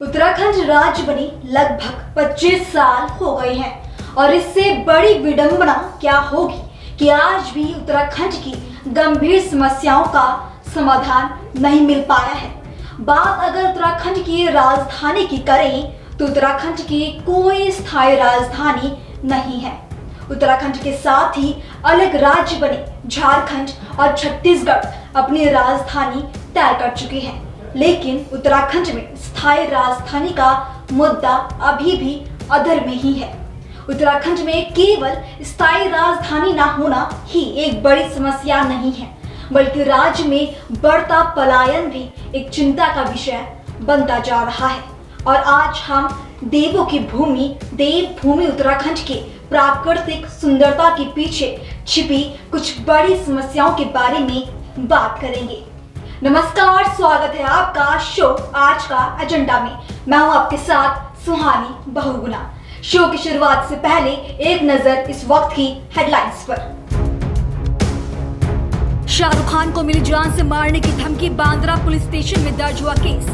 उत्तराखंड राज्य बने लगभग 25 साल हो गए हैं और इससे बड़ी विडंबना क्या होगी कि आज भी उत्तराखंड की गंभीर समस्याओं का समाधान नहीं मिल पाया है। बात अगर उत्तराखंड की राजधानी की करें तो उत्तराखंड की कोई स्थायी राजधानी नहीं है। उत्तराखंड के साथ ही अलग राज्य बने झारखंड और छत्तीसगढ़ अपनी राजधानी तय कर चुके हैं, लेकिन उत्तराखंड में स्थायी राजधानी का मुद्दा अभी भी अधर में ही है। उत्तराखंड में केवल स्थायी राजधानी ना होना ही एक बड़ी समस्या नहीं है, बल्कि राज्य में बढ़ता पलायन भी एक चिंता का विषय बनता जा रहा है। और आज हम देवों की भूमि देवभूमि उत्तराखंड के प्राकृतिक सुंदरता के पीछे छिपी कुछ बड़ी समस्याओं के बारे में बात करेंगे। नमस्कार, स्वागत है आपका शो आज का एजेंडा में। मैं हूं आपके साथ सुहानी बहुगुना। शो की शुरुआत से पहले एक नजर इस वक्त की हेडलाइंस पर। शाहरुख खान को मिली जान से मारने की धमकी, बांद्रा पुलिस स्टेशन में दर्ज हुआ केस।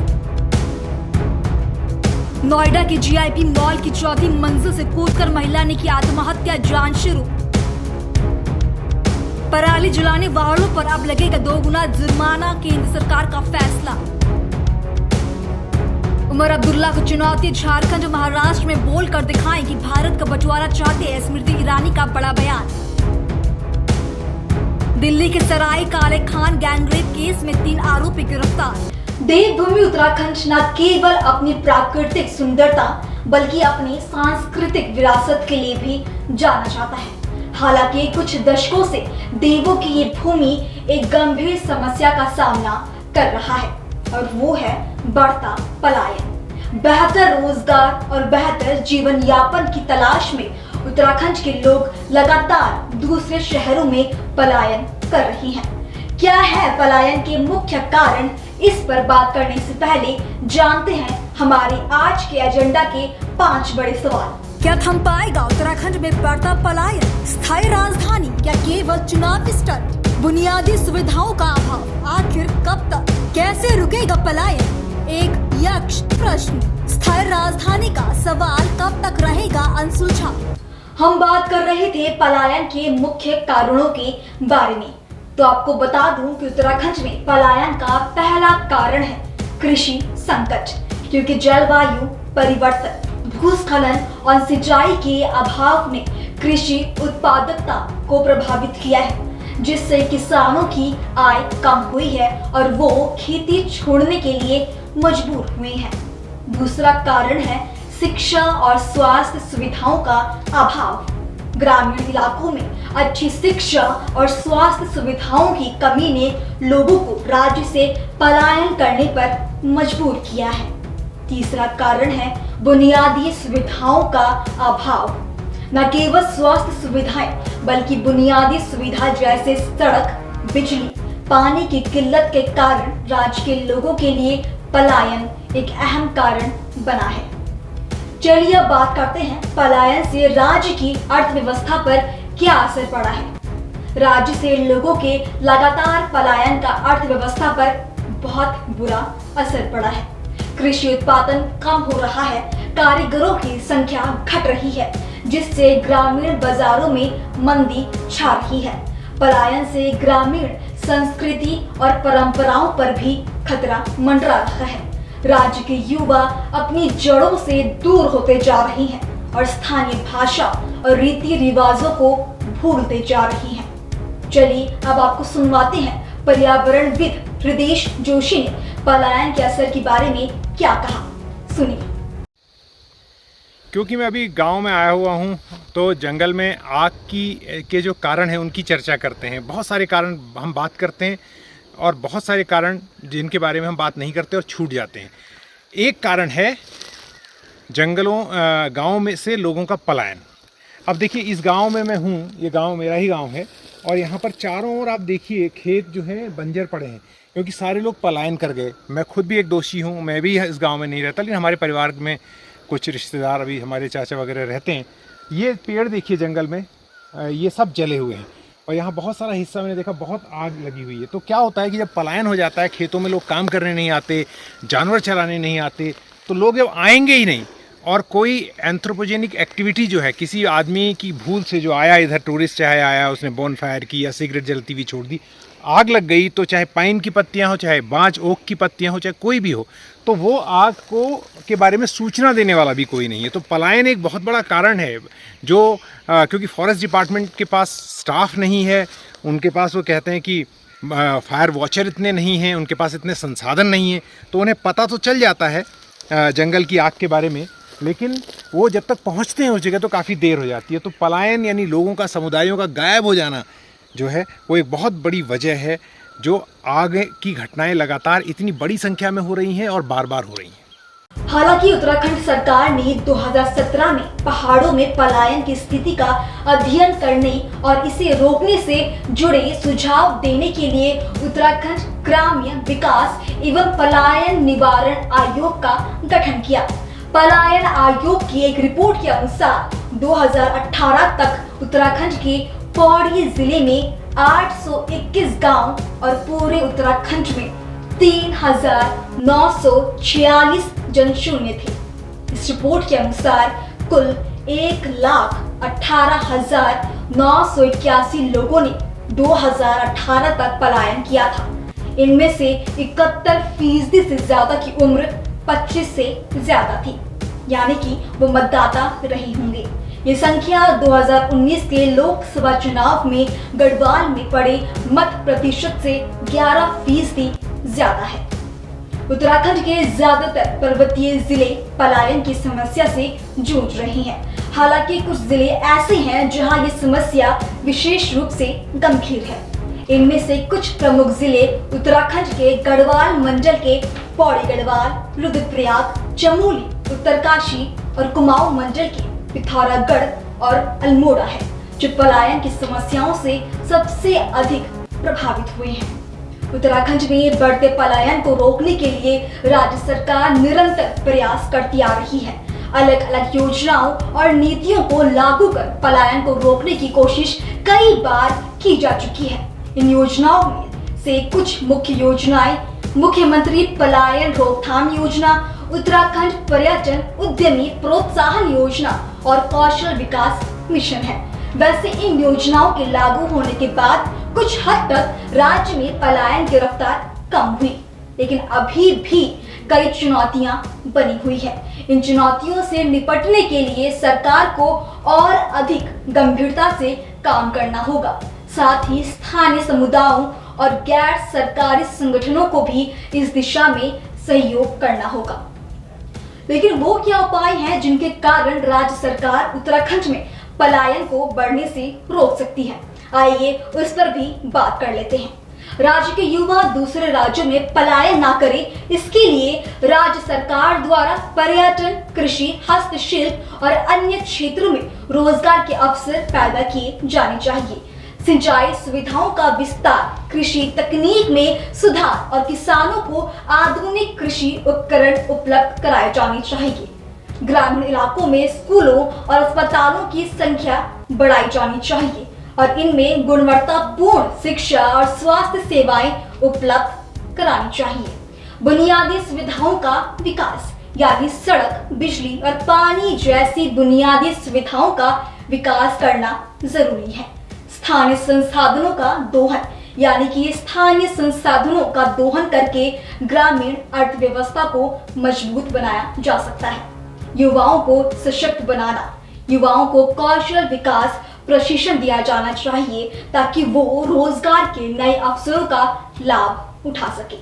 नोएडा के जीआईपी मॉल की चौथी मंजिल से कूदकर महिला ने की आत्महत्या, जांच शुरू। पराली जलाने वालों पर अब लगेगा 2 गुना जुर्माना, केंद्र सरकार का फैसला। उमर अब्दुल्ला को चुनौती, झारखंड और महाराष्ट्र में बोलकर दिखाएं कि भारत का बंटवारा चाहते हैं, स्मृति ईरानी का बड़ा बयान। दिल्ली के सराय काले खान गैंगरेप केस में 3 आरोपी गिरफ्तार। देवभूमि उत्तराखंड न केवल अपनी प्राकृतिक सुंदरता बल्कि अपनी सांस्कृतिक विरासत के लिए भी जाना जाता है। हालांकि कुछ दशकों से देवों की ये भूमि एक गंभीर समस्या का सामना कर रहा है और वो है बढ़ता पलायन। बेहतर रोजगार और बेहतर जीवन यापन की तलाश में उत्तराखंड के लोग लगातार दूसरे शहरों में पलायन कर रही हैं। क्या है पलायन के मुख्य कारण? इस पर बात करने से पहले जानते हैं हमारे आज के एजेंडा के 5 बड़े सवाल। क्या थम पाएगा उत्तराखंड में बढ़ता पलायन? स्थायी राजधानी या केवल चुनावी स्टंट? बुनियादी सुविधाओं का अभाव आखिर कब तक? कैसे रुकेगा पलायन? एक यक्ष प्रश्न। स्थायी राजधानी का सवाल कब तक रहेगा अनसुलझा? हम बात कर रहे थे पलायन के मुख्य कारणों के बारे में, तो आपको बता दूं कि उत्तराखंड में पलायन का पहला कारण है कृषि संकट, क्योंकि जलवायु परिवर्तन, भूस्खलन और सिंचाई के अभाव ने कृषि उत्पादकता को प्रभावित किया है, जिससे किसानों की आय कम हुई है और वो खेती छोड़ने के लिए मजबूर हुए हैं। दूसरा कारण है शिक्षा और स्वास्थ्य सुविधाओं का अभाव। ग्रामीण इलाकों में अच्छी शिक्षा और स्वास्थ्य सुविधाओं की कमी ने लोगों को राज्य से पलायन करने पर मजबूर किया है। तीसरा कारण है बुनियादी सुविधाओं का अभाव। न केवल स्वास्थ्य सुविधाएं बल्कि बुनियादी सुविधा जैसे सड़क, बिजली, पानी की किल्लत के कारण राज्य के लोगों के लिए पलायन एक अहम कारण बना है। चलिए अब बात करते हैं पलायन से राज्य की अर्थव्यवस्था पर क्या असर पड़ा है। राज्य से लोगों के लगातार पलायन का अर्थव्यवस्था पर बहुत बुरा असर पड़ा है। कृषि उत्पादन कम हो रहा है, कारीगरों की संख्या घट रही है, जिससे ग्रामीण बाजारों में मंदी छा रही है। पलायन से ग्रामीण संस्कृति और परंपराओं पर भी खतरा मंडरा रहा है। राज्य के युवा अपनी जड़ों से दूर होते जा रहे हैं और स्थानीय भाषा और रीति रिवाजों को भूलते जा रही हैं। चलिए अब आपको सुनवाते हैं पर्यावरणविद हृदेश जोशी ने पलायन के असर के बारे में क्या कहा। सुनिए। क्योंकि मैं अभी गांव में आया हुआ हूं, तो जंगल में आग के जो कारण हैं उनकी चर्चा करते हैं। बहुत सारे कारण हम बात करते हैं और बहुत सारे कारण जिनके बारे में हम बात नहीं करते और छूट जाते हैं। एक कारण है जंगलों गाँव में से लोगों का पलायन। अब देखिए, इस गांव में मैं हूँ, ये गांव मेरा ही गांव है और यहाँ पर चारों ओर आप देखिए खेत जो हैं बंजर पड़े हैं, क्योंकि सारे लोग पलायन कर गए। मैं खुद भी एक दोषी हूँ, मैं भी इस गाँव में नहीं रहता, लेकिन हमारे परिवार में कुछ रिश्तेदार अभी हमारे चाचा वगैरह रहते हैं। ये पेड़ देखिए जंगल में, ये सब जले हुए हैं और यहाँ बहुत सारा हिस्सा मैंने देखा बहुत आग लगी हुई है। तो क्या होता है कि जब पलायन हो जाता है, खेतों में लोग काम करने नहीं आते, जानवर चराने नहीं आते, तो लोग जब आएंगे ही नहीं और कोई एंथ्रोपोजेनिक एक्टिविटी जो है किसी आदमी की भूल से जो आया इधर टूरिस्ट चाहे आया उसने बोन फायर की या सिगरेट जलती हुई छोड़ दी, आग लग गई, तो चाहे पाइन की पत्तियां हो, चाहे बांज ओक की पत्तियां हो, चाहे कोई भी हो, तो वो आग को के बारे में सूचना देने वाला भी कोई नहीं है। तो पलायन एक बहुत बड़ा कारण है जो क्योंकि फॉरेस्ट डिपार्टमेंट के पास स्टाफ नहीं है, उनके पास वो कहते हैं कि फायर वॉचर इतने नहीं हैं, उनके पास इतने संसाधन नहीं हैं, तो उन्हें पता तो चल जाता है जंगल की आग के बारे में, लेकिन वो जब तक पहुंचते हैं उस जगह तो काफ़ी देर हो जाती है। तो पलायन यानी लोगों का, समुदायों का गायब हो जाना जो है वो एक बहुत बड़ी वजह है जो आग की घटनाएं लगातार इतनी बड़ी संख्या में हो रही हैं और बार बार हो रही हैं। हालांकि उत्तराखंड सरकार ने 2017 में पहाड़ों में पलायन की स्थिति का अध्ययन करने और इसे रोकने से जुड़े सुझाव देने के लिए उत्तराखंड ग्रामीण विकास एवं पलायन निवारण आयोग का गठन किया। पलायन आयोग की एक रिपोर्ट के अनुसार 2018 तक उत्तराखंड के पौड़ी जिले में 821 गांव और पूरे उत्तराखंड में 3,946 जनशून्य थे। इस रिपोर्ट के अनुसार कुल 1,18,981 लोगों ने 2018 तक पलायन किया था। इनमें से 71% से ज्यादा की उम्र 25 से ज्यादा थी, यानी कि वो मतदाता रहे होंगे। ये संख्या 2019 के लोकसभा चुनाव में गढ़वाल में पड़े मत प्रतिशत से 11% ज्यादा है। उत्तराखंड के ज्यादातर पर्वतीय जिले पलायन की समस्या से जूझ रहे हैं। हालांकि कुछ जिले ऐसे हैं जहां ये समस्या विशेष रूप से गंभीर है। इनमें से कुछ प्रमुख जिले उत्तराखंड के गढ़वाल मंडल के पौड़ी गढ़वाल, रुद्रप्रयाग, चमोली, उत्तरकाशी और कुमाऊं मंडल के पिथौरागढ़ और अल्मोड़ा है, जो पलायन की समस्याओं से सबसे अधिक प्रभावित हुए हैं। उत्तराखंड में बढ़ते पलायन को रोकने के लिए राज्य सरकार निरंतर प्रयास करती आ रही है। अलग अलग योजनाओं और नीतियों को लागू कर पलायन को रोकने की कोशिश कई बार की जा चुकी है। इन योजनाओं में से कुछ मुख्य योजनाएं मुख्यमंत्री पलायन रोकथाम योजना, उत्तराखंड पर्यटन उद्यमी प्रोत्साहन योजना और कौशल विकास मिशन है। वैसे इन योजनाओं के लागू होने के बाद कुछ हद तक राज्य में पलायन की रफ्तार कम हुई, लेकिन अभी भी कई चुनौतियां बनी हुई है। इन चुनौतियों से निपटने के लिए सरकार को और अधिक गंभीरता से काम करना होगा। साथ ही स्थानीय समुदायों और गैर सरकारी संगठनों को भी इस दिशा में सहयोग करना होगा। लेकिन वो क्या उपाय हैं जिनके कारण राज्य सरकार उत्तराखंड में पलायन को बढ़ने से रोक सकती है? आइए उस पर भी बात कर लेते हैं। राज्य के युवा दूसरे राज्यों में पलायन ना करें, इसके लिए राज्य सरकार द्वारा पर्यटन, कृषि, हस्तशिल्प और अन्य क्षेत्रों में रोजगार के अवसर पैदा किए जाने चाहिए। सिंचाई सुविधाओं का विस्तार, कृषि तकनीक में सुधार और किसानों को आधुनिक कृषि उपकरण उपलब्ध कराए जाने चाहिए। ग्रामीण इलाकों में स्कूलों और अस्पतालों की संख्या बढ़ाई जानी चाहिए और इनमें गुणवत्तापूर्ण शिक्षा और स्वास्थ्य सेवाएं उपलब्ध करानी चाहिए। बुनियादी सुविधाओं का विकास यानी सड़क, बिजली और पानी जैसी बुनियादी सुविधाओं का विकास करना जरूरी है। स्थानीय संसाधनों का दोहन यानी कि स्थानीय संसाधनों का दोहन करके ग्रामीण अर्थव्यवस्था को मजबूत बनाया जा सकता है। युवाओं को सशक्त बनाना, युवाओं को कौशल विकास प्रशिक्षण दिया जाना चाहिए ताकि वो रोजगार के नए अवसरों का लाभ उठा सके।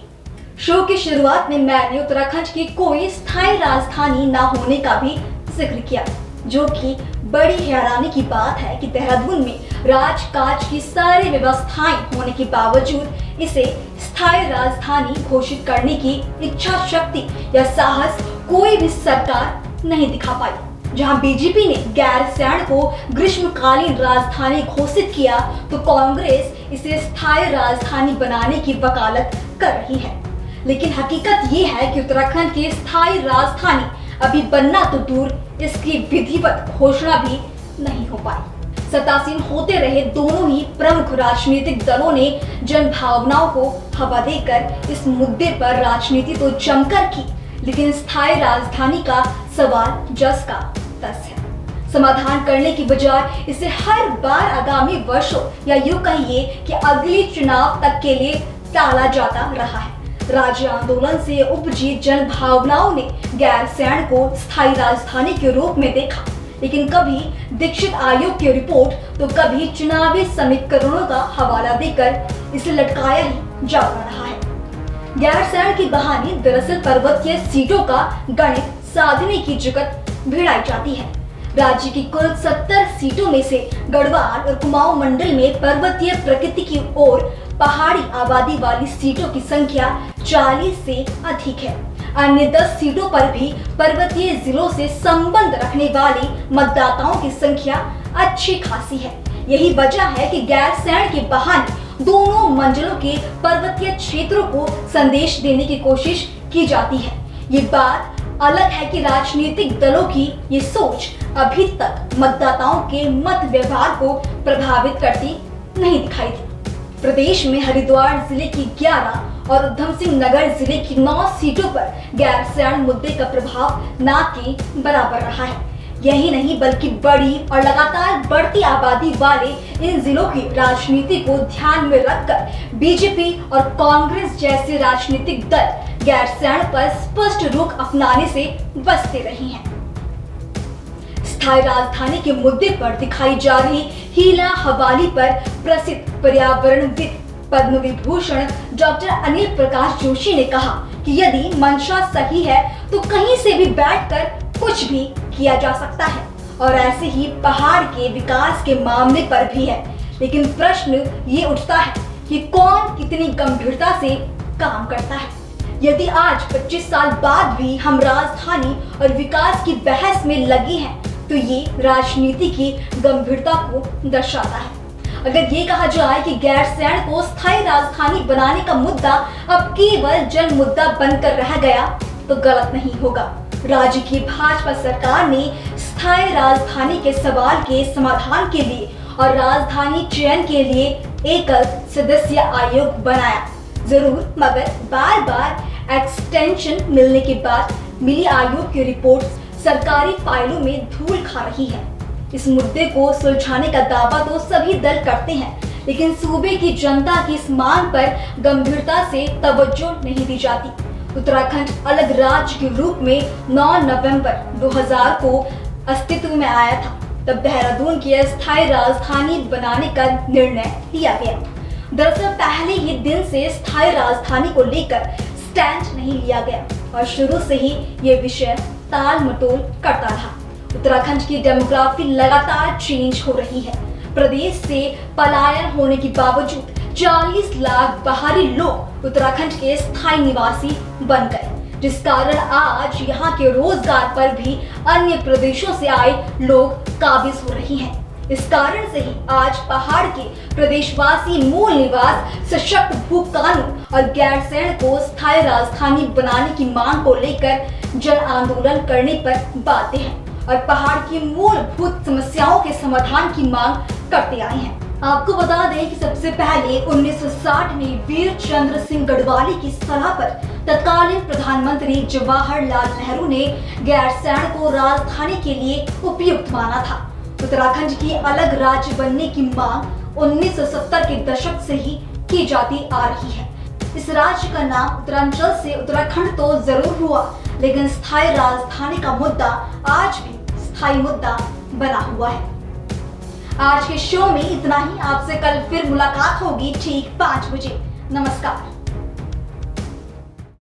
शो की शुरुआत में मैंने उत्तराखंड की कोई स्थायी राजधानी न होने का भी जिक्र किया, जो कि बड़ी हैरानी की बात है कि देहरादून में राजकाज की सारी व्यवस्थाएं होने के बावजूद इसे स्थायी राजधानी घोषित करने की इच्छा शक्ति या साहस कोई भी सरकार नहीं दिखा पाई। जहां बीजेपी ने गैरसैंण को ग्रीष्मकालीन राजधानी घोषित किया, तो कांग्रेस इसे स्थायी राजधानी बनाने की वकालत कर रही है। लेकिन हकीकत ये है कि उत्तराखंड की स्थायी राजधानी अभी बनना तो दूर, इसकी विधिवत घोषणा भी नहीं हो पाई। सत्तासीन होते रहे दोनों ही प्रमुख राजनीतिक दलों ने जन भावनाओं को हवा देकर इस मुद्दे पर राजनीति तो जमकर की, लेकिन स्थायी राजधानी का सवाल जस का तस है। समाधान करने की बजाय इसे हर बार आगामी वर्षों या यूं कहिए कि अगले चुनाव तक के लिए टाला जाता रहा है। राज्य आंदोलन से उपजी जन भावनाओं ने गैरसैंण को स्थायी राजधानी के रूप में देखा, लेकिन कभी दीक्षित आयोग की रिपोर्ट तो कभी चुनावी समीकरणों का हवाला देकर इसे लटकाया ही जाता रहा है। गैरसैंण की बहानी दरअसल पर्वतीय सीटों का गणित साधने की जुगत भिड़ाई जाती है। राज्य की कुल 70 सीटों में से गढ़वाल और कुमाऊं मंडल में पर्वतीय प्रकृति की ओर पहाड़ी आबादी वाली सीटों की संख्या 40 से अधिक है। अन्य 10 सीटों पर भी पर्वतीय जिलों से संबंध रखने वाले मतदाताओं की संख्या अच्छी खासी है। यही वजह है कि गैरसैंण के बहाने दोनों मंडलों के पर्वतीय क्षेत्रों को संदेश देने की कोशिश की जाती है। ये बात अलग है कि राजनीतिक दलों की ये सोच अभी तक मतदाताओं के मत व्यवहार को प्रभावित करती नहीं दिखाई दी। प्रदेश में हरिद्वार जिले की 11 और उधम सिंह नगर जिले की 9 सीटों पर गैरसैंण मुद्दे का प्रभाव ना के बराबर रहा है। यही नहीं बल्कि बड़ी और लगातार बढ़ती आबादी वाले इन जिलों की राजनीति को ध्यान में रखकर बीजेपी और कांग्रेस जैसे राजनीतिक दल गैरसैंण पर स्पष्ट रुख अपनाने से बचते रहे हैं। स्थायी राजधानी के मुद्दे पर दिखाई जा रही हीला हवाली पर प्रसिद्ध पर्यावरणविद पद्म विभूषण डॉक्टर अनिल प्रकाश जोशी ने कहा कि यदि मंशा सही है तो कहीं से भी बैठकर कुछ भी किया जा सकता है, और ऐसे ही पहाड़ के विकास के मामले पर भी है। लेकिन प्रश्न ये उठता है कि कौन कितनी गंभीरता से काम करता है। यदि आज 25 साल बाद भी हम राजधानी और विकास की बहस में लगे हैं तो ये राजनीति की गंभीरता को दर्शाता है। अगर ये कहा जाए कि गैरसैंण को स्थायी राजधानी बनाने का मुद्दा अब केवल जन मुद्दा बनकर रह गया तो गलत नहीं होगा। राज्य की भाजपा सरकार ने स्थायी राजधानी के सवाल के समाधान के लिए और राजधानी चयन के लिए एकल सदस्यीय आयोग बनाया जरूर, मगर बार बार एक्सटेंशन मिलने के बाद मिली आयोग की रिपोर्ट सरकारी फाइलों में धूल खा रही है। इस मुद्दे को सुलझाने का दावा तो सभी दल करते हैं, लेकिन सूबे की जनता की इस मांग पर गंभीरता से तवज्जो नहीं दी जाती। उत्तराखंड अलग राज्य के रूप में 9 नवंबर 2000 को अस्तित्व में आया था। तब देहरादून की स्थायी राजधानी बनाने का निर्णय लिया गया। दरअसल पहले ही दिन से स्थायी राजधानी को लेकर स्टैंड नहीं लिया गया और शुरू से ही ये विषय ताल मटोल करता रहा। उत्तराखंड की डेमोग्राफी लगातार चेंज हो रही है। प्रदेश से पलायन होने के बावजूद 40 लाख बाहरी लोग उत्तराखंड के स्थायी निवासी बन गए, जिस कारण आज यहाँ के रोजगार पर भी अन्य प्रदेशों से आए लोग काबिज हो रहे हैं। इस कारण से ही आज पहाड़ के प्रदेशवासी मूल निवास, सशक्त भू कानून और गैरसैंण को स्थायी राजधानी बनाने की मांग को लेकर जन आंदोलन करने पर बाध्य हैं और पहाड़ की मूलभूत समस्याओं के समाधान की मांग करते आए हैं। आपको बता दें कि सबसे पहले 1960 में वीर चंद्र सिंह गढ़वाली की सलाह पर तत्कालीन प्रधानमंत्री जवाहरलाल नेहरू ने गैरसैंण को राजधानी के लिए उपयुक्त माना था। उत्तराखंड की अलग राज्य बनने की मांग 1970 के दशक से ही की जाती आ रही है। इस राज्य का नाम उत्तरांचल से उत्तराखंड तो जरूर हुआ, लेकिन स्थायी राजधानी का मुद्दा आज भी स्थायी मुद्दा बना हुआ है। आज के शो में इतना ही। आपसे कल फिर मुलाकात होगी ठीक 5 बजे। नमस्कार।